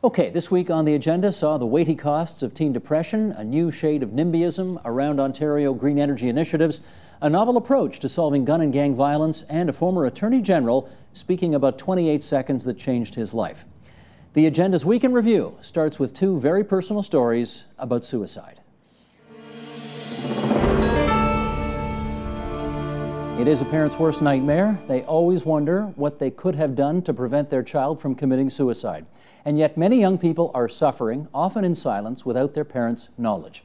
Okay, this week on the agenda saw the weighty costs of teen depression, a new shade of NIMBYism around Ontario green energy initiatives, a novel approach to solving gun and gang violence, and a former Attorney General speaking about 28 seconds that changed his life. The agenda's Week in Review starts with two very personal stories about suicide. It is a parent's worst nightmare. They always wonder what they could have done to prevent their child from committing suicide. And yet many young people are suffering, often in silence, without their parents' knowledge.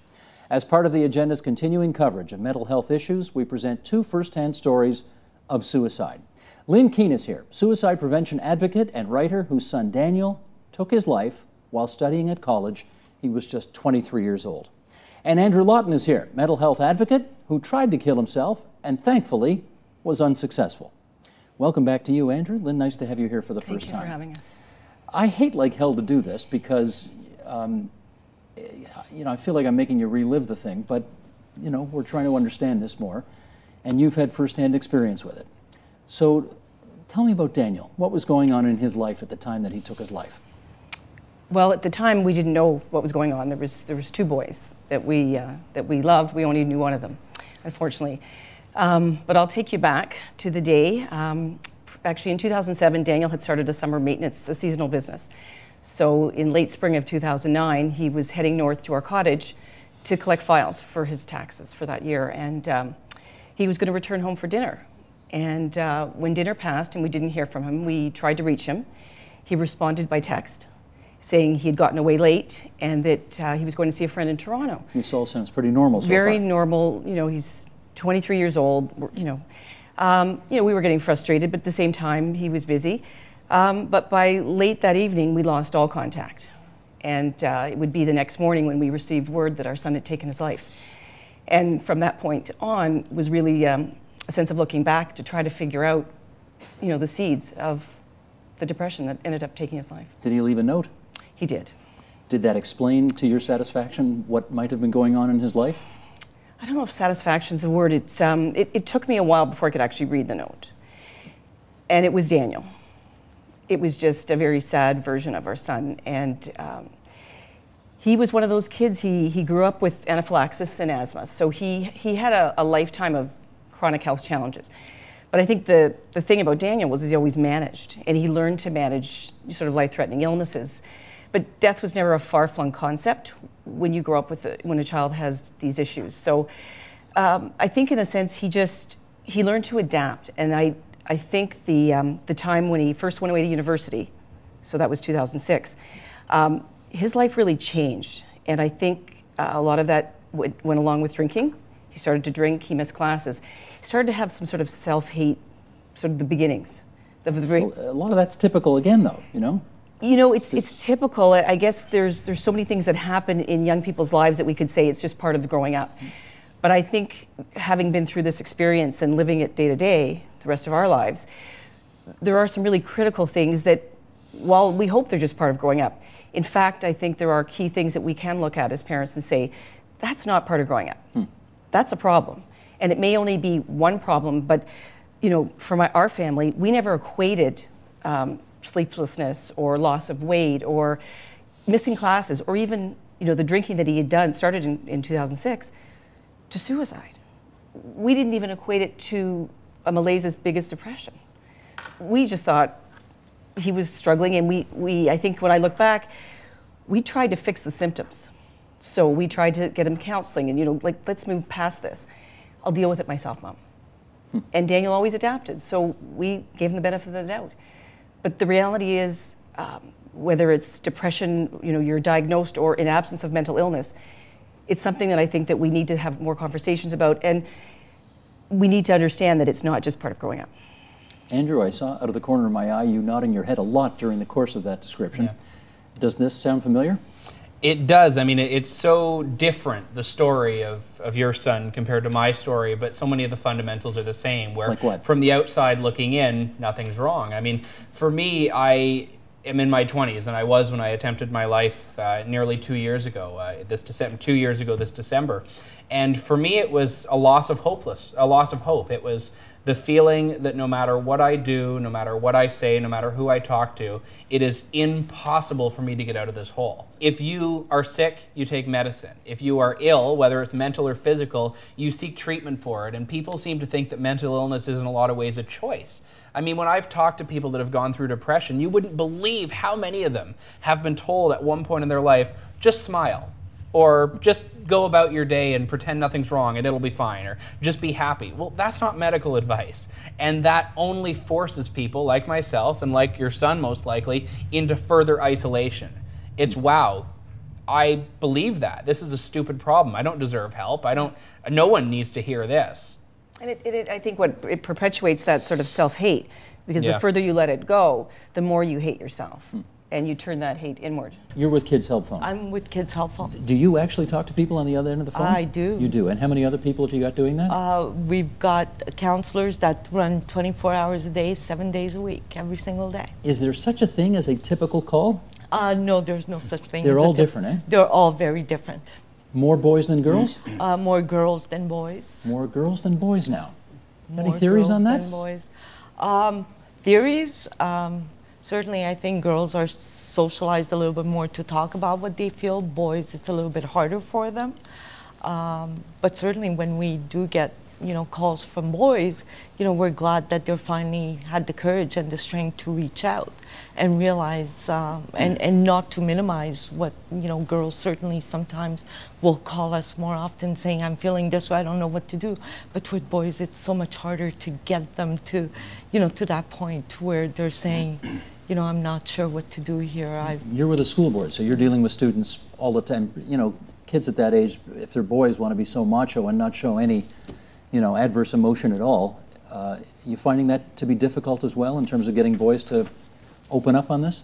As part of the agenda's continuing coverage of mental health issues, we present two first-hand stories of suicide. Lynn Keene is here, suicide prevention advocate and writer whose son Daniel took his life while studying at college. He was just 23 years old. And Andrew Lawton is here, mental health advocate who tried to kill himself and thankfully was unsuccessful. Welcome back to you, Andrew. Lynn, nice to have you here for the first time. Thank you for having us. I hate like hell to do this because, I feel like I'm making you relive the thing, but, we're trying to understand this more, and you've had firsthand experience with it. So tell me about Daniel. What was going on in his life at the time that he took his life? Well, at the time, we didn't know what was going on. There was two boys that we loved. We only knew one of them, unfortunately. But I'll take you back to the day. Actually, in 2007, Daniel had started a summer maintenance, a seasonal business. So in late spring of 2009, he was heading north to our cottage to collect files for his taxes for that year. And he was going to return home for dinner. And when dinner passed and we didn't hear from him, we tried to reach him. He responded by text, saying he had gotten away late and that he was going to see a friend in Toronto. This all sounds pretty normal so far. Very normal. He's 23 years old. We were getting frustrated, but at the same time, he was busy. But by late that evening, we lost all contact. And it would be the next morning when we received word that our son had taken his life. And from that point on was really a sense of looking back to try to figure out, the seeds of the depression that ended up taking his life. Did he leave a note? He did. Did that explain to your satisfaction what might have been going on in his life? I don't know if satisfaction is the word. It took me a while before I could actually read the note. And it was Daniel. It was just a very sad version of our son. And he was one of those kids, he grew up with anaphylaxis and asthma. So he had a lifetime of chronic health challenges. But I think the thing about Daniel was he always managed. And he learned to manage sort of life-threatening illnesses. But death was never a far-flung concept when you grow up when a child has these issues. So I think in a sense he learned to adapt. And I think the time when he first went away to university, so that was 2006, his life really changed. And I think a lot of that went along with drinking. He started to drink, he missed classes. He started to have some sort of self-hate, sort of the beginnings. A lot of that's typical again though, it's typical. I guess there's so many things that happen in young people's lives that we could say it's just part of growing up. But I think having been through this experience and living it day to day, the rest of our lives, there are some really critical things that, while we hope they're just part of growing up, in fact, I think there are key things that we can look at as parents and say, that's not part of growing up. That's a problem. And it may only be one problem, but for our family, we never equated sleeplessness or loss of weight or missing classes or even the drinking that he had started in 2006 to suicide. We didn't even equate it to a malaise biggest depression. We just thought he was struggling, and I think when I look back, we tried to fix the symptoms. So we tried to get him counseling and let's move past this. I'll deal with it myself, Mom. And Daniel always adapted, so we gave him the benefit of the doubt. But the reality is, whether it's depression, you're diagnosed, or in absence of mental illness, it's something that I think that we need to have more conversations about, and we need to understand that it's not just part of growing up. Andrew, I saw out of the corner of my eye you nodding your head a lot during the course of that description. Yeah. Does this sound familiar? It does. I mean, it's so different, the story of your son compared to my story, but so many of the fundamentals are the same, where like what? From the outside looking in, nothing's wrong. I mean, for me, I am in my 20s, and I was when I attempted my life nearly 2 years ago, 2 years ago this December. And for me, it was a loss of hope. It was The feeling that no matter what I do, no matter what I say, no matter who I talk to, it is impossible for me to get out of this hole. If you are sick, you take medicine. If you are ill, whether it's mental or physical, you seek treatment for it. And people seem to think that mental illness is in a lot of ways a choice. I mean, when I've talked to people that have gone through depression, you wouldn't believe how many of them have been told at one point in their life, just smile. Or just go about your day and pretend nothing's wrong and it'll be fine, or just be happy. Well, that's not medical advice. And that only forces people like myself and like your son most likely into further isolation. It's, wow, I believe that. This is a stupid problem. I don't deserve help. No one needs to hear this. And I think it perpetuates that sort of self-hate, because Yeah. the further you let it go, the more you hate yourself. And you turn that hate inward. You're with Kids Help Phone. I'm with Kids Help Phone. Do you actually talk to people on the other end of the phone? I do. You do. And how many other people have you got doing that? We've got counselors that run 24 hours a day, 7 days a week, every single day. Is there such a thing as a typical call? No, there's no such thing. They're as a all different, eh? They're all very different. More boys than girls? More girls than boys. More girls than boys now. Any More theories girls on that? than boys. Theories, certainly I think girls are socialized a little bit more to talk about what they feel. Boys, it's a little bit harder for them. But certainly when we do get, calls from boys, we're glad that they finally had the courage and the strength to reach out and realize, and not to minimize what, girls certainly sometimes will call us more often saying, I'm feeling this way, I don't know what to do. But with boys, it's so much harder to get them to, to that point where they're saying, I'm not sure what to do here. You're with a school board, so you're dealing with students all the time. Kids at that age, if they're boys, want to be so macho and not show any, adverse emotion at all. You finding that to be difficult as well in terms of getting boys to open up on this?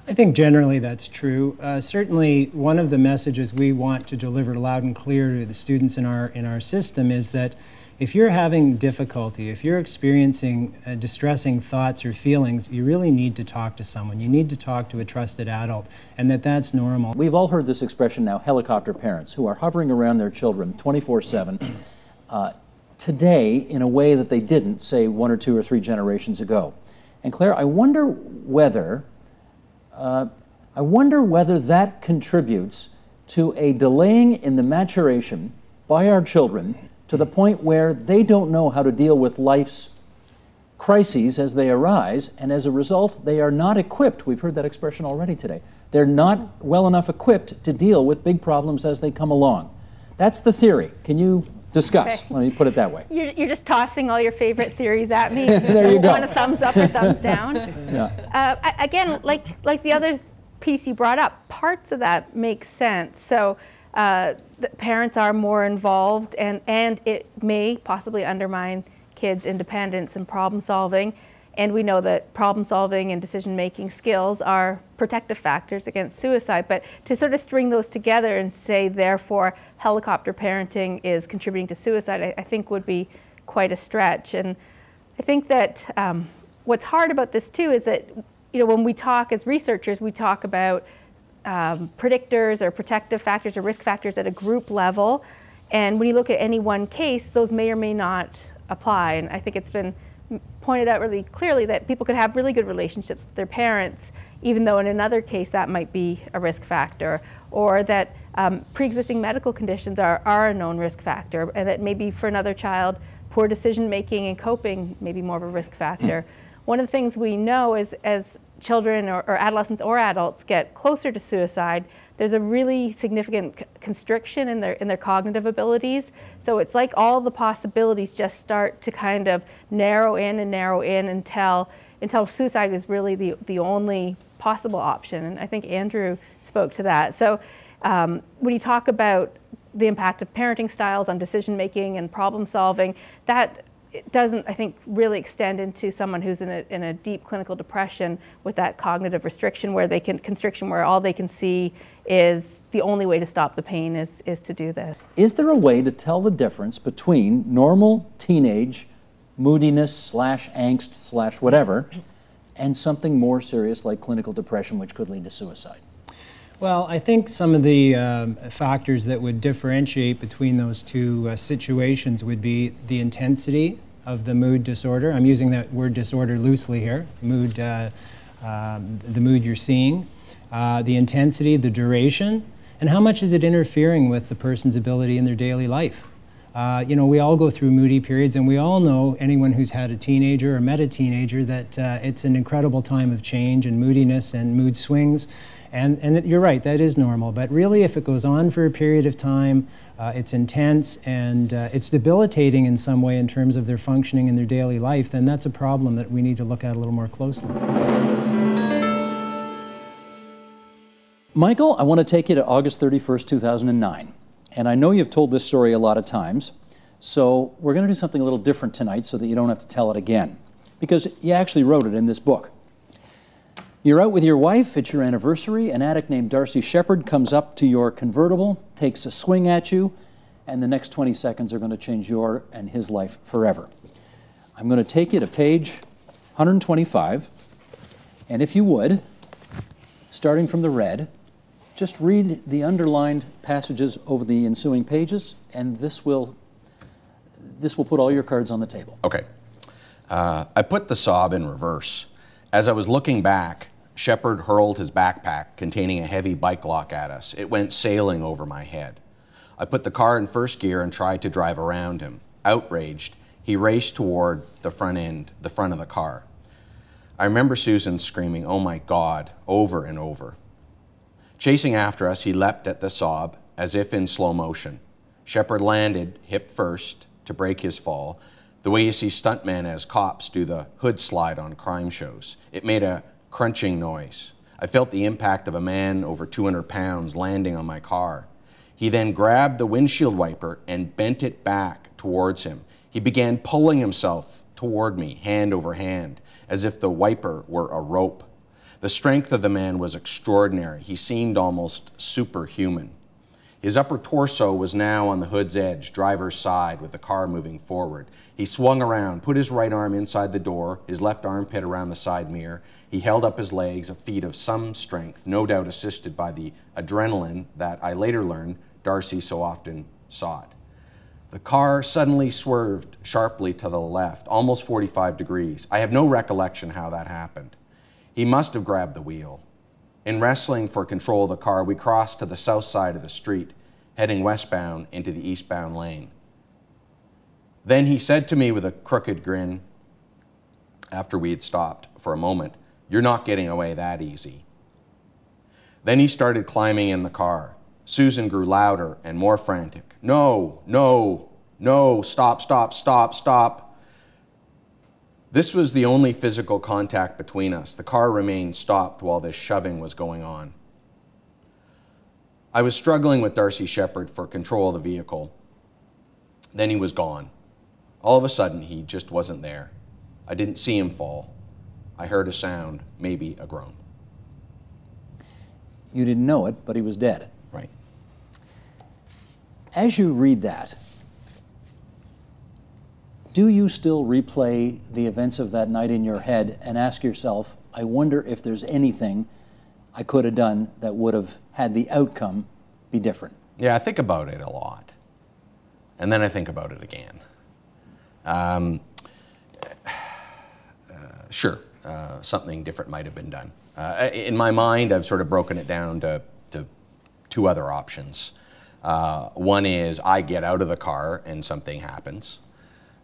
I think generally that's true. Certainly, one of the messages we want to deliver loud and clear to the students in our system is that if you're having difficulty, if you're experiencing distressing thoughts or feelings, you really need to talk to someone. You need to talk to a trusted adult, and that's normal. We've all heard this expression now, helicopter parents, who are hovering around their children 24/7 today in a way that they didn't, say, 1 or 2 or 3 generations ago. And Claire, I wonder whether that contributes to a delaying in the maturation by our children to the point where they don't know how to deal with life's crises as they arise, and as a result, they are not equipped. We've heard that expression already today. They're not well enough equipped to deal with big problems as they come along. That's the theory. Can you discuss? Okay. Let me put it that way. You're just tossing all your favorite theories at me. There you go. Want a thumbs up or thumbs down? Yeah. Again, like the other piece you brought up, parts of that make sense. So the parents are more involved, and it may possibly undermine kids' independence and problem solving. And we know that problem solving and decision making skills are protective factors against suicide. But to sort of string those together and say, therefore, helicopter parenting is contributing to suicide, I think would be quite a stretch. And I think that what's hard about this too is that, when we talk as researchers, we talk about predictors or protective factors or risk factors at a group level. And when you look at any one case, those may or may not apply. And I think it's been pointed out really clearly that people could have really good relationships with their parents, even though in another case that might be a risk factor, or that pre-existing medical conditions are a known risk factor, and that maybe for another child, poor decision making and coping may be more of a risk factor. One of the things we know is as children or adolescents or adults get closer to suicide, there's a really significant constriction in their cognitive abilities. So it's like all the possibilities just start to kind of narrow in until suicide is really the only possible option. And I think Andrew spoke to that. So when you talk about the impact of parenting styles on decision making and problem solving, that it doesn't, I think, really extend into someone who's in a deep clinical depression with that cognitive restriction where all they can see is the only way to stop the pain is to do this. Is there a way to tell the difference between normal teenage moodiness / angst / whatever and something more serious like clinical depression, which could lead to suicide? Well, I think some of the factors that would differentiate between those two situations would be the intensity of the mood disorder. I'm using that word disorder loosely here. Mood, the mood you're seeing, the intensity, the duration, and how much is it interfering with the person's ability in their daily life. You know, we all go through moody periods, and we all know, anyone who's had a teenager or met a teenager, that it's an incredible time of change and moodiness and mood swings. And you're right, that is normal. But really, if it goes on for a period of time, it's intense and it's debilitating in some way in terms of their functioning in their daily life, then that's a problem that we need to look at a little more closely. Michael, I want to take you to August 31st, 2009. And I know you've told this story a lot of times, so we're going to do something a little different tonight so that you don't have to tell it again, because you actually wrote it in this book. You're out with your wife, it's your anniversary, an addict named Darcy Shepherd comes up to your convertible, takes a swing at you, and the next 20 seconds are going to change your and his life forever. I'm going to take you to page 125, and if you would, starting from the red, just read the underlined passages over the ensuing pages, and this will put all your cards on the table. Okay. I put the sob in reverse. As I was looking back, Shepherd hurled his backpack containing a heavy bike lock at us. It went sailing over my head. I put the car in first gear and tried to drive around him. Outraged, he raced toward the front of the car. I remember Susan screaming, "Oh my God," over and over. Chasing after us, he leapt at the sob as if in slow motion. Shepherd landed hip first to break his fall, the way you see stuntmen as cops do the hood slide on crime shows. It made a crunching noise. I felt the impact of a man over 200 pounds landing on my car. He then grabbed the windshield wiper and bent it back towards him. He began pulling himself toward me, hand over hand, as if the wiper were a rope. The strength of the man was extraordinary. He seemed almost superhuman. His upper torso was now on the hood's edge, driver's side, with the car moving forward. He swung around, put his right arm inside the door, his left armpit around the side mirror. He held up his legs, a feat of some strength, no doubt assisted by the adrenaline that I later learned Darcy so often sought. The car suddenly swerved sharply to the left, almost 45 degrees. I have no recollection how that happened. He must have grabbed the wheel. In wrestling for control of the car, we crossed to the south side of the street, heading westbound into the eastbound lane. Then he said to me with a crooked grin, after we had stopped for a moment, "You're not getting away that easy." Then he started climbing in the car. Susan grew louder and more frantic. "No, no, no, stop, stop, stop, stop." This was the only physical contact between us. The car remained stopped while this shoving was going on. I was struggling with Darcy Shepherd for control of the vehicle. Then he was gone. All of a sudden, he just wasn't there. I didn't see him fall. I heard a sound, maybe a groan. You didn't know it, but he was dead. Right. As you read that, do you still replay the events of that night in your head and ask yourself, I wonder if there's anything I could have done that would have had the outcome be different? Yeah, I think about it a lot. And then I think about it again. Sure, something different might have been done. In my mind, I've sort of broken it down to two other options. One is I get out of the car and something happens.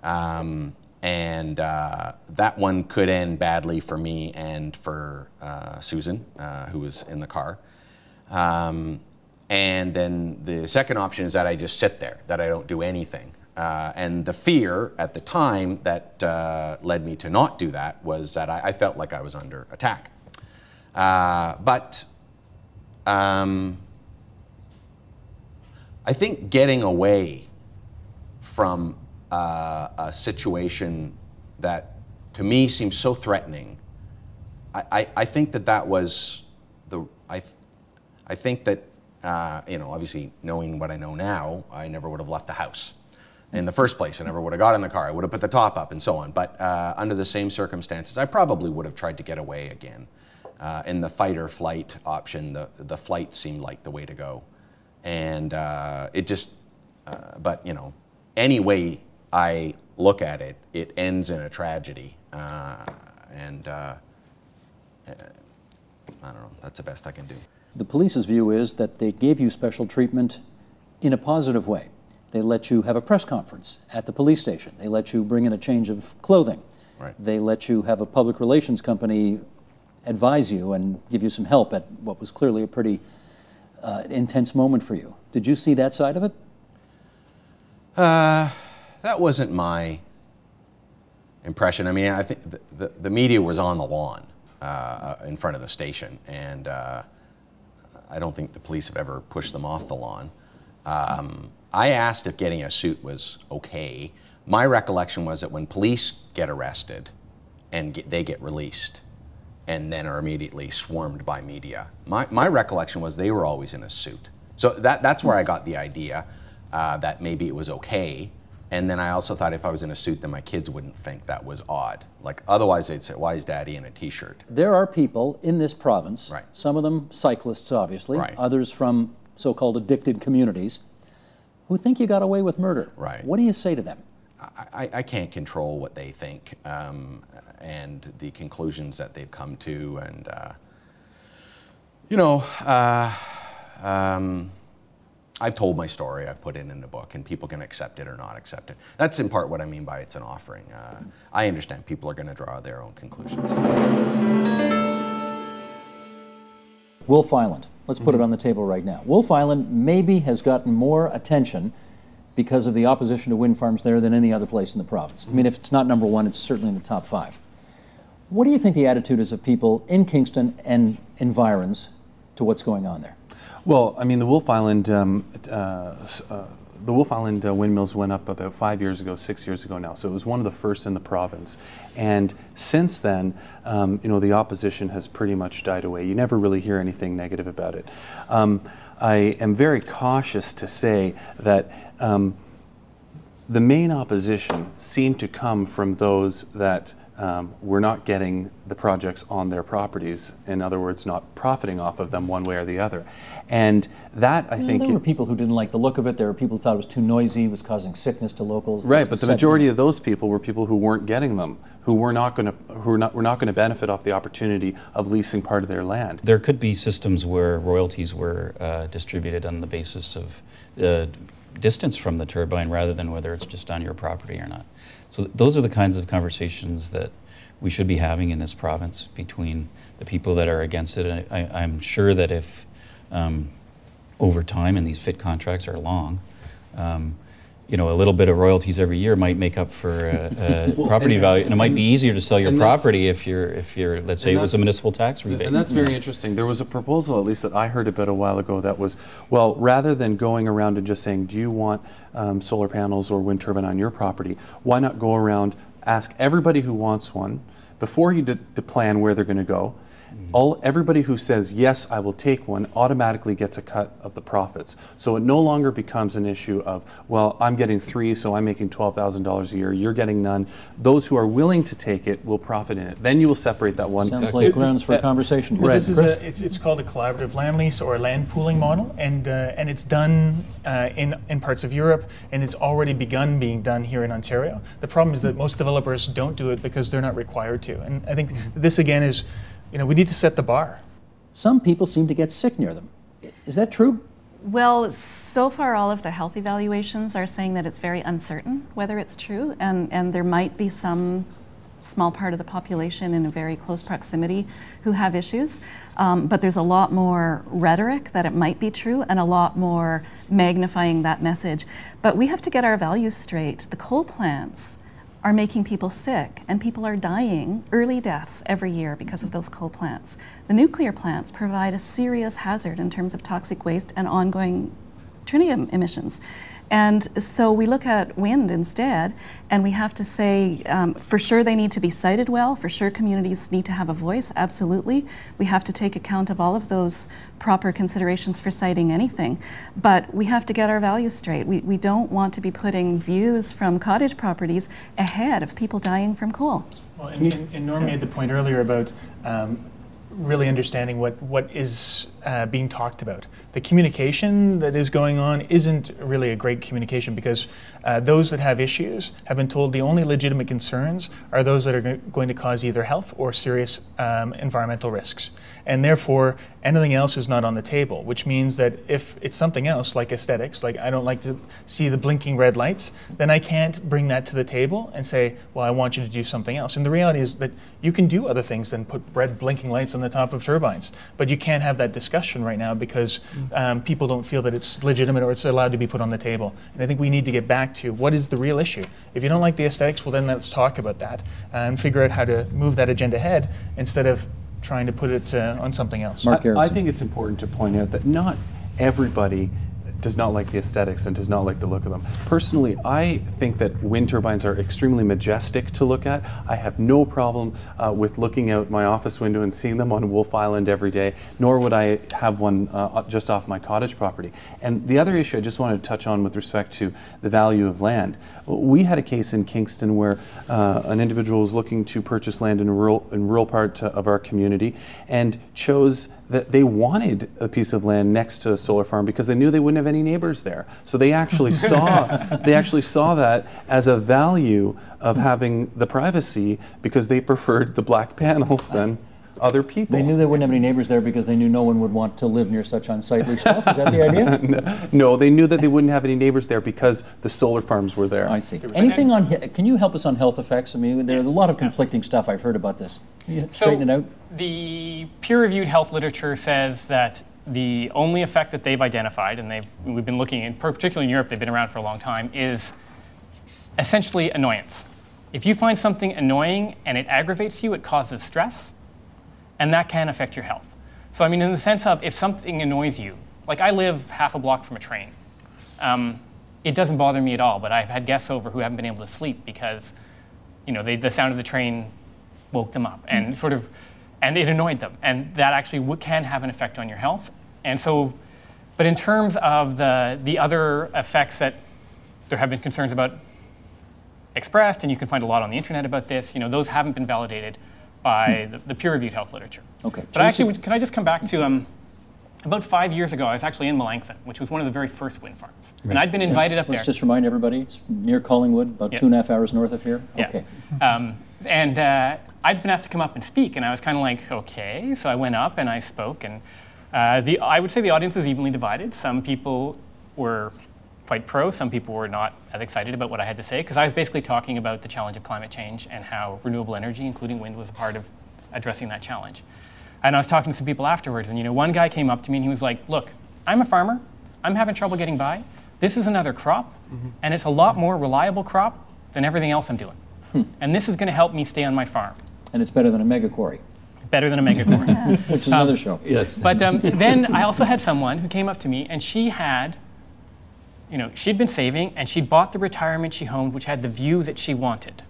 That one could end badly for me and for Susan, who was in the car. And then the second option is that I just sit there, that I don't do anything. And the fear at the time that led me to not do that was that I felt like I was under attack. But I think getting away from a situation that to me seems so threatening, I think that was I think that, you know, obviously knowing what I know now, I never would have left the house in the first place. I never would have got in the car. I would have put the top up and so on. But under the same circumstances, I probably would have tried to get away again. In the fight or flight option, the flight seemed like the way to go. And it just, but you know, any way I look at it, it ends in a tragedy. I don't know, that's the best I can do. The police's view is that they gave you special treatment in a positive way. They let you have a press conference at the police station. They let you bring in a change of clothing. Right. They let you have a public relations company advise you and give you some help at what was clearly a pretty intense moment for you. Did you see that side of it? That wasn't my impression. I mean, I think the media was on the lawn in front of the station, and I don't think the police have ever pushed them off the lawn. I asked if getting a suit was okay. My recollection was that when police get arrested and they get released and then are immediately swarmed by media, my recollection was they were always in a suit. So that's where I got the idea that maybe it was okay. And then I also thought if I was in a suit, then my kids wouldn't think that was odd. Like, otherwise they'd say, why is Daddy in a t-shirt? There are people in this province, Right. some of them cyclists, obviously, Right. others from so-called addicted communities, who think you got away with murder. Right. What do you say to them? I can't control what they think and the conclusions that they've come to. And, you know, I've told my story, I've put it in the book, and people can accept it or not accept it. That's in part what I mean by it's an offering. I understand people are going to draw their own conclusions. Wolf Island. Let's put it on the table right now. Wolf Island maybe has gotten more attention because of the opposition to wind farms there than any other place in the province. I mean, if it's not number one, it's certainly in the top 5. What do you think the attitude is of people in Kingston and environs to what's going on there? Well, I mean, the Wolf Island windmills went up about 5 years ago, 6 years ago now. So it was one of the first in the province. And since then, you know, the opposition has pretty much died away. You never really hear anything negative about it. I am very cautious to say that the main opposition seemed to come from those that were not getting the projects on their properties, in other words, not profiting off of them one way or the other. And that, I think... There were people who didn't like the look of it. There were people who thought it was too noisy, was causing sickness to locals. Right, but the majority of those people were people who weren't getting them, who were not going to benefit off the opportunity of leasing part of their land. There could be systems where royalties were distributed on the basis of distance from the turbine rather than whether it's just on your property or not. So those are the kinds of conversations that we should be having in this province between the people that are against it. And I'm sure that if over time, and these FIT contracts are long, you know, a little bit of royalties every year might make up for well, property value, and it might be easier to sell your property if you're, let's say it was a municipal tax rebate. And that's very interesting. There was a proposal, at least that I heard about a while ago, that was, well, rather than going around and just saying, do you want solar panels or wind turbine on your property, why not go around, ask everybody who wants one, before you plan where they're going to go, everybody who says, yes, I will take one, automatically gets a cut of the profits. So it no longer becomes an issue of, well, I'm getting 3, so I'm making $12,000 a year, you're getting none. Those who are willing to take it will profit in it. Then you will separate that one. Sounds like grounds for a conversation here. Well, this is it's called a collaborative land lease or a land pooling model, and it's done in parts of Europe, and it's already begun being done here in Ontario. The problem is that most developers don't do it because they're not required to. And I think this again is, you know, we need to set the bar. Some people seem to get sick near them. Is that true? Well, so far all of the health evaluations are saying that it's very uncertain whether it's true, and there might be some small part of the population in a very close proximity who have issues, but there's a lot more rhetoric that it might be true and a lot more magnifying that message. But we have to get our values straight. The coal plants are making people sick, and people are dying, early deaths every year because of those coal plants. The nuclear plants provide a serious hazard in terms of toxic waste and ongoing tritium emissions. And so we look at wind instead, and we have to say, for sure they need to be sited well, for sure communities need to have a voice, absolutely. We have to take account of all of those proper considerations for siting anything. But we have to get our values straight. We don't want to be putting views from cottage properties ahead of people dying from coal. Well, and Norm made the point earlier about really understanding what is being talked about. The communication that is going on isn't really a great communication, because those that have issues have been told the only legitimate concerns are those that are going to cause either health or serious environmental risks. And therefore, anything else is not on the table, which means that if it's something else, like aesthetics, like I don't like to see the blinking red lights, then I can't bring that to the table and say, well, I want you to do something else. And the reality is that you can do other things than put red blinking lights on the top of turbines, but you can't have that discussion right now because people don't feel that it's legitimate or it's allowed to be put on the table. And I think we need to get back to what is the real issue. If you don't like the aesthetics, well then let's talk about that and figure out how to move that agenda ahead instead of trying to put it on something else. Mark I think it's important to point out that not everybody does not like the aesthetics and does not like the look of them. Personally, I think that wind turbines are extremely majestic to look at. I have no problem with looking out my office window and seeing them on Wolf Island every day, nor would I have one just off my cottage property. And the other issue I just wanted to touch on with respect to the value of land. We had a case in Kingston where an individual was looking to purchase land in a rural part of our community and chose that they wanted a piece of land next to a solar farm because they knew they wouldn't have any neighbors there. So they actually saw that as a value of having the privacy because they preferred the black panels than other people. They knew they wouldn't have any neighbors there because they knew no one would want to live near such unsightly stuff. Is that the idea? No, they knew that they wouldn't have any neighbors there because the solar farms were there. I see. Anything on, can you help us on health effects? I mean, there's a lot of conflicting stuff I've heard about this. Can you straighten it out? The peer-reviewed health literature says that the only effect that they've identified, and we've been looking at, particularly in Europe, they've been around for a long time, is essentially annoyance. If you find something annoying and it aggravates you, it causes stress, and that can affect your health. So I mean, in the sense of if something annoys you, like I live half a block from a train, it doesn't bother me at all, but I've had guests over who haven't been able to sleep because, you know, the sound of the train woke them up and and it annoyed them, and that actually can have an effect on your health. And so, but in terms of the other effects that there have been concerns about expressed, and you can find a lot on the internet about this, you know, those haven't been validated by the peer-reviewed health literature. Okay. But actually, can I just come back to about 5 years ago, I was actually in Melanchthon, which was one of the very first wind farms. Right. And I'd been invited up there. Let's just remind everybody, it's near Collingwood, about 2.5 hours north of here. Yeah. Okay. And I'd been asked to come up and speak, and I was kind of like, okay. So I went up and I spoke, and I would say the audience was evenly divided. Some people were quite pro, some people were not as excited about what I had to say, because I was basically talking about the challenge of climate change and how renewable energy, including wind, was a part of addressing that challenge. And I was talking to some people afterwards, and you know, one guy came up to me and he was like, look, I'm a farmer, I'm having trouble getting by. This is another crop, and it's a lot more reliable crop than everything else I'm doing. And this is going to help me stay on my farm. And it's better than a mega quarry. Better than a mega quarry. Which is another show. Yes. But then I also had someone who came up to me, and she had, you know, she'd been saving, and she'd bought the retirement she owned, which had the view that she wanted.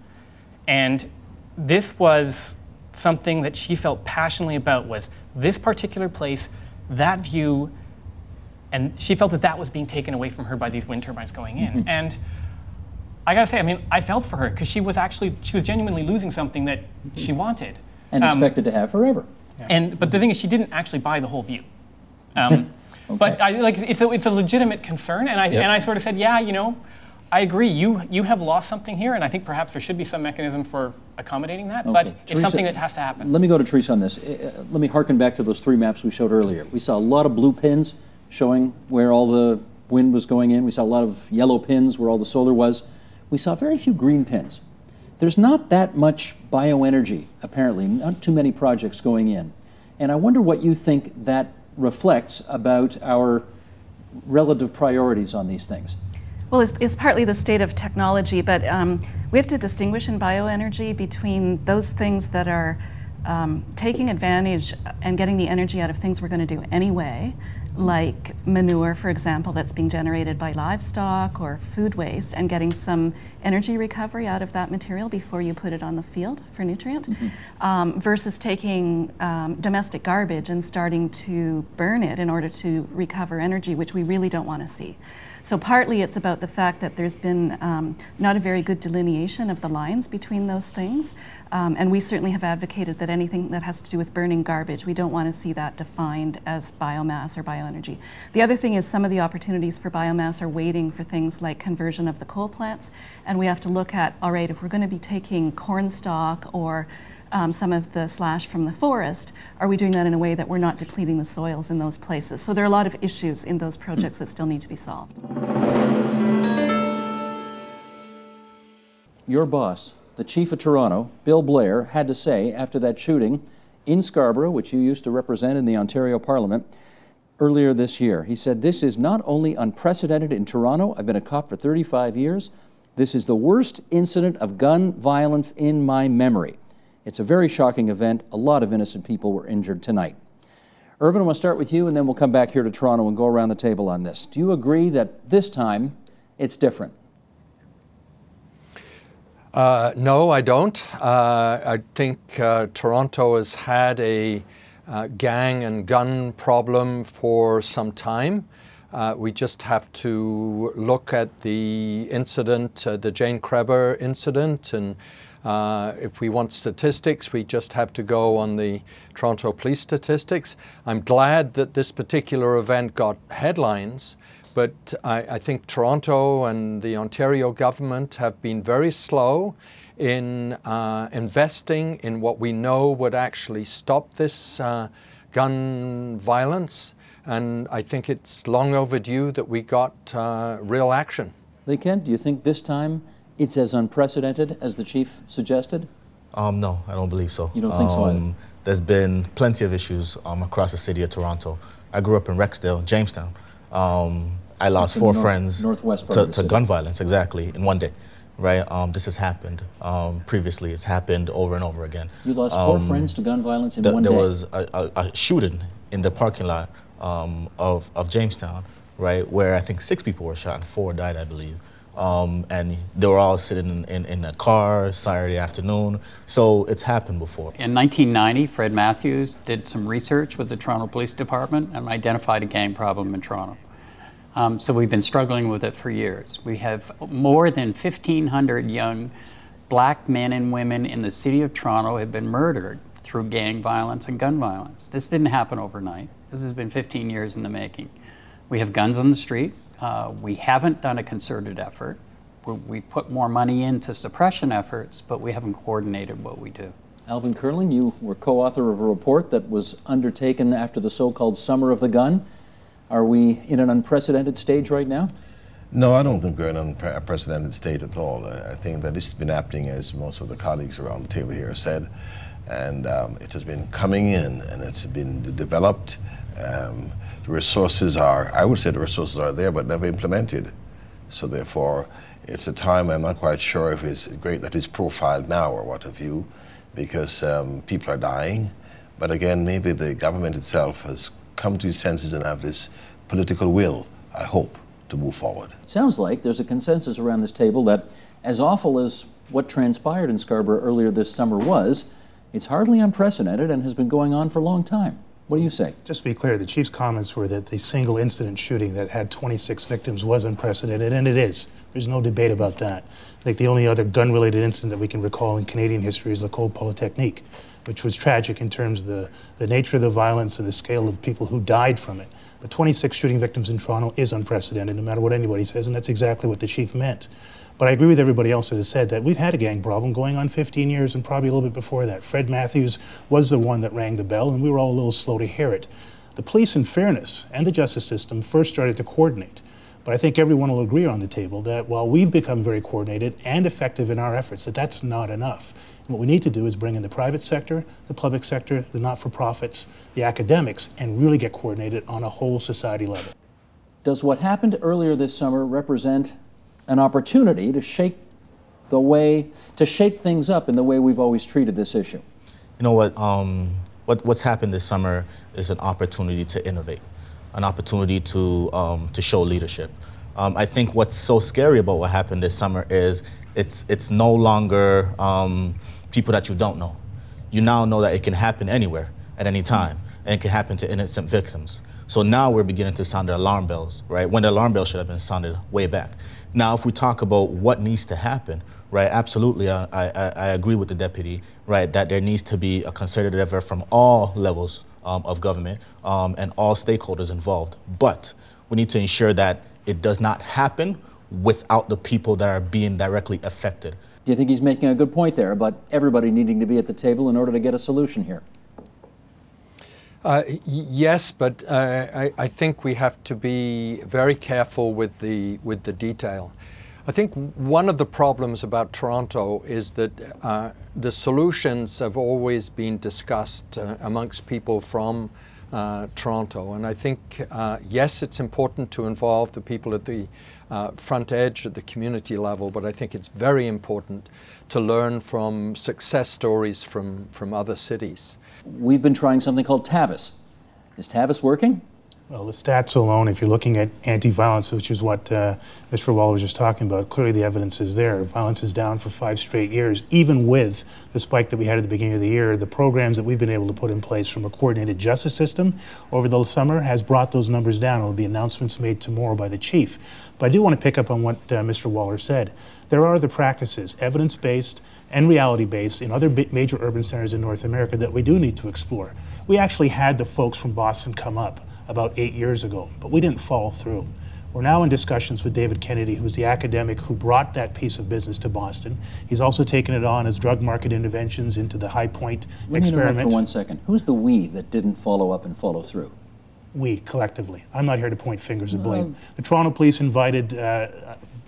And this was something that she felt passionately about, was this particular place, that view, and she felt that that was being taken away from her by these wind turbines going in. And I gotta say, I mean, I felt for her, because she was genuinely losing something that she wanted. And expected to have forever. But the thing is, she didn't actually buy the whole view. But it's a legitimate concern, and I sort of said, yeah, you know, I agree. You have lost something here, and I think perhaps there should be some mechanism for accommodating that. Okay. But Teresa, it's something that has to happen. Let me go to Teresa on this. Let me harken back to those 3 maps we showed earlier. We saw a lot of blue pins showing where all the wind was going in. We saw a lot of yellow pins where all the solar was. We saw very few green pins. There's not that much bioenergy, apparently, not too many projects going in. And I wonder what you think that reflects about our relative priorities on these things. Well, it's partly the state of technology, but we have to distinguish in bioenergy between those things that are taking advantage and getting the energy out of things we're going to do anyway, like manure, for example, that's being generated by livestock or food waste, and getting some energy recovery out of that material before you put it on the field for nutrient, versus taking domestic garbage and starting to burn it in order to recover energy, which we really don't want to see. So partly it's about the fact that there's been not a very good delineation of the lines between those things. And we certainly have advocated that anything that has to do with burning garbage, we don't want to see that defined as biomass or bioenergy. The other thing is some of the opportunities for biomass are waiting for things like conversion of the coal plants. And we have to look at, all right, if we're going to be taking corn stalk or some of the slash from the forest, are we doing that in a way that we're not depleting the soils in those places? So there are a lot of issues in those projects that still need to be solved. Your boss, the Chief of Toronto, Bill Blair, had to say after that shooting in Scarborough, which you used to represent in the Ontario Parliament, earlier this year. He said, "This is not only unprecedented in Toronto, I've been a cop for 35 years, this is the worst incident of gun violence in my memory. It's a very shocking event. A lot of innocent people were injured tonight." Irvin, I want to start with you, and then we'll come back here to Toronto and go around the table on this. Do you agree that this time it's different? No, I don't. I think Toronto has had a gang and gun problem for some time. We just have to look at the incident, the Jane Kreber incident, and if we want statistics, we just have to go on the Toronto police statistics. I'm glad that this particular event got headlines, but I think Toronto and the Ontario government have been very slow in investing in what we know would actually stop this gun violence. And I think it's long overdue that we got real action. Lee Kent, do you think this time it's as unprecedented as the chief suggested? No, I don't believe so. You don't think so either? There's been plenty of issues across the city of Toronto. I grew up in Rexdale, Jamestown. I lost 4 friends northwest part to gun violence, exactly, in one day. Right? This has happened previously. It's happened over and over again. You lost 4 friends to gun violence in one day? There was a shooting in the parking lot of Jamestown, right, where I think 6 people were shot and 4 died, I believe. And they were all sitting in a car Saturday afternoon. So it's happened before. In 1990, Fred Matthews did some research with the Toronto Police Department and identified a gang problem in Toronto. So we've been struggling with it for years. We have more than 1,500 young black men and women in the city of Toronto have been murdered through gang violence and gun violence. This didn't happen overnight. This has been 15 years in the making. We have guns on the street. We haven't done a concerted effort. We've put more money into suppression efforts, but we haven't coordinated what we do. Alvin Curling, you were co-author of a report that was undertaken after the so-called Summer of the Gun. Are we in an unprecedented stage right now? No, I don't think we're in an unprecedented state at all. I think that this has been happening, as most of the colleagues around the table here said, and it has been coming in and it's been developed. The resources are, I would say the resources are there, but never implemented. So therefore, it's a time I'm not quite sure if it's great that it's profiled now or what have you, because people are dying. But again, maybe the government itself has come to its senses and have this political will, I hope, to move forward. It sounds like there's a consensus around this table that as awful as what transpired in Scarborough earlier this summer was, it's hardly unprecedented and has been going on for a long time. What do you say? Just to be clear, the chief's comments were that the single incident shooting that had 26 victims was unprecedented, and it is. There's no debate about that. I think the only other gun-related incident that we can recall in Canadian history is L'École Polytechnique, which was tragic in terms of the nature of the violence and the scale of people who died from it. But 26 shooting victims in Toronto is unprecedented, no matter what anybody says, and that's exactly what the chief meant. But I agree with everybody else that has said that we've had a gang problem going on 15 years and probably a little bit before that. Fred Matthews was the one that rang the bell, and we were all a little slow to hear it. The police, in fairness, and the justice system first started to coordinate. But I think everyone will agree on the table that while we've become very coordinated and effective in our efforts, that that's not enough. And what we need to do is bring in the private sector, the public sector, the not-for-profits, the academics, and really get coordinated on a whole society level. Does what happened earlier this summer represent an opportunity to shake things up in the way we've always treated this issue? You know what's happened this summer is an opportunity to innovate, an opportunity to show leadership. I think what's so scary about what happened this summer is it's no longer people that you don't know. You now know that it can happen anywhere at any time, and it can happen to innocent victims. So now we're beginning to sound the alarm bells, right? When the alarm bells should have been sounded way back. Now, if we talk about what needs to happen, right, absolutely, I agree with the deputy, right, that there needs to be a concerted effort from all levels of government and all stakeholders involved. But we need to ensure that it does not happen without the people that are being directly affected. Do you think he's making a good point there about everybody needing to be at the table in order to get a solution here? Yes, but I think we have to be very careful with the detail. I think one of the problems about Toronto is that the solutions have always been discussed amongst people from Toronto, and I think yes, it's important to involve the people at the front edge at the community level, but I think it's very important to learn from success stories from other cities. We've been trying something called TAVIS. Is TAVIS working? Well, the stats alone, if you're looking at anti-violence, which is what Mr. Waller was just talking about, clearly the evidence is there. Violence is down for 5 straight years. Even with the spike that we had at the beginning of the year, the programs that we've been able to put in place from a coordinated justice system over the summer has brought those numbers down. There will be announcements made tomorrow by the chief. But I do want to pick up on what Mr. Waller said. There are other practices, evidence-based and reality-based, in other major urban centers in North America that we do need to explore. We actually had the folks from Boston come up about 8 years ago, but we didn't follow through. We're now in discussions with David Kennedy, who's the academic who brought that piece of business to Boston. He's also taken it on as drug market interventions into the High Point experiment. For 1 second. Who's the we that didn't follow up and follow through? We, collectively. I'm not here to point fingers of blame. The Toronto Police invited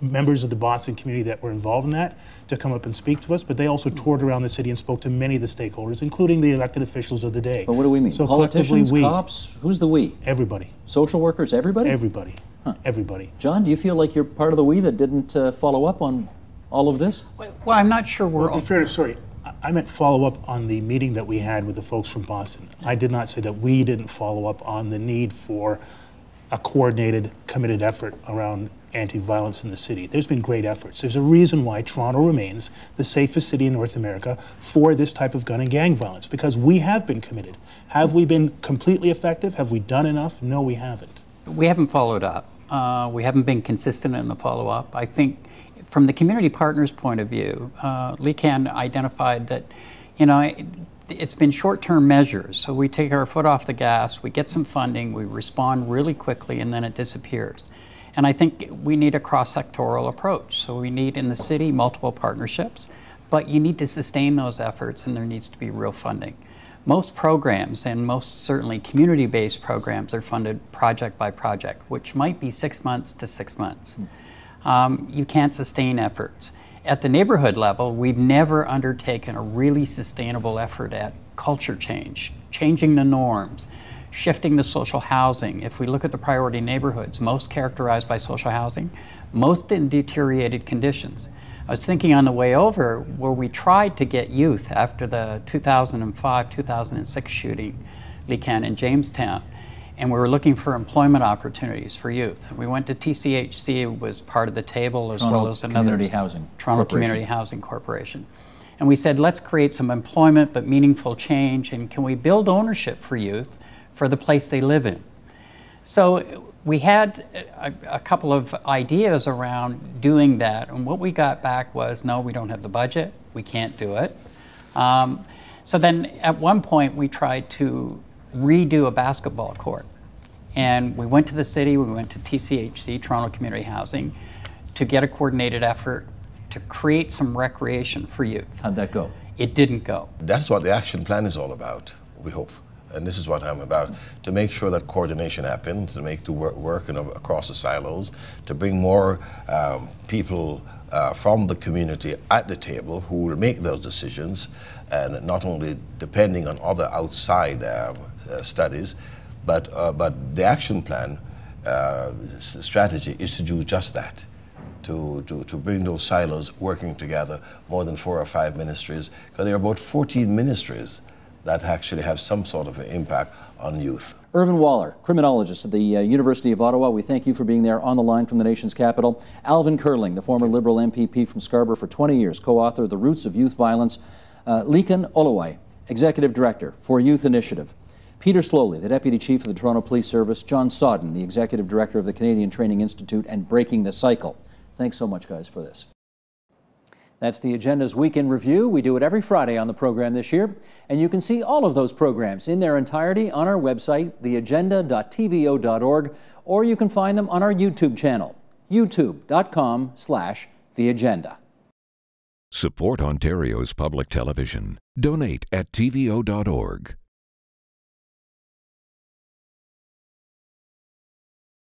members of the Boston community that were involved in that to come up and speak to us, but they also toured around the city and spoke to many of the stakeholders, including the elected officials of the day. But what do we mean? So Politicians, collectively, we. cops? Who's the we? Everybody. Social workers, everybody? Everybody. Huh. Everybody. John, do you feel like you're part of the we that didn't follow up on all of this? Well, I'm not sure we're all... In fairness, sorry, I meant follow up on the meeting that we had with the folks from Boston. I did not say that we didn't follow up on the need for a coordinated, committed effort around anti-violence in the city. There's been great efforts. There's a reason why Toronto remains the safest city in North America for this type of gun and gang violence, because we have been committed. Have we been completely effective? Have we done enough? No, we haven't. We haven't followed up. We haven't been consistent in the follow-up. I think from the community partners' point of view, LECAN identified that, you know, it's been short-term measures. So we take our foot off the gas, we get some funding, we respond really quickly, and then it disappears. And I think we need a cross-sectoral approach. So we need in the city multiple partnerships, but you need to sustain those efforts and there needs to be real funding. Most programs, and most certainly community-based programs, are funded project by project, which might be 6 months to 6 months. You can't sustain efforts. At the neighborhood level, we've never undertaken a really sustainable effort at culture change, changing the norms, shifting to social housing. If we look at the priority neighborhoods, most characterized by social housing, most in deteriorated conditions. I was thinking on the way over where we tried to get youth after the 2005-2006 shooting, LECAN in Jamestown, and we were looking for employment opportunities for youth. We went to TCHC, it was part of the table, as well as another Community Housing Toronto Community Housing Corporation. And we said, let's create some employment but meaningful change, and can we build ownership for youth for the place they live in? So we had a couple of ideas around doing that, and what we got back was, no, we don't have the budget, we can't do it. So then at one point we tried to redo a basketball court. And we went to the city, we went to TCHC, Toronto Community Housing, to get a coordinated effort to create some recreation for youth. How'd that go? It didn't go. That's what the action plan is all about, we hope. And this is what I'm about, to make sure that coordination happens, to make the work across the silos, to bring more people from the community at the table who will make those decisions, and not only depending on other outside studies, but the action plan strategy is to do just that, to bring those silos working together, more than 4 or 5 ministries, because there are about 14 ministries that actually have some sort of an impact on youth. Irvin Waller, criminologist at the University of Ottawa, we thank you for being there on the line from the nation's capital. Alvin Curling, the former Liberal MPP from Scarborough for 20 years, co-author of The Roots of Youth Violence. LECAN Oluwai, Executive Director for Youth Initiative. Peter Slowly, the Deputy Chief of the Toronto Police Service, John Sodden, the Executive Director of the Canadian Training Institute, and Breaking the Cycle. Thanks so much, guys, for this. That's the Agenda's Week in Review. We do it every Friday on the program this year, and you can see all of those programs in their entirety on our website, theagenda.tvo.org, or you can find them on our YouTube channel, youtube.com/theagenda. Support Ontario's public television. Donate at tvo.org.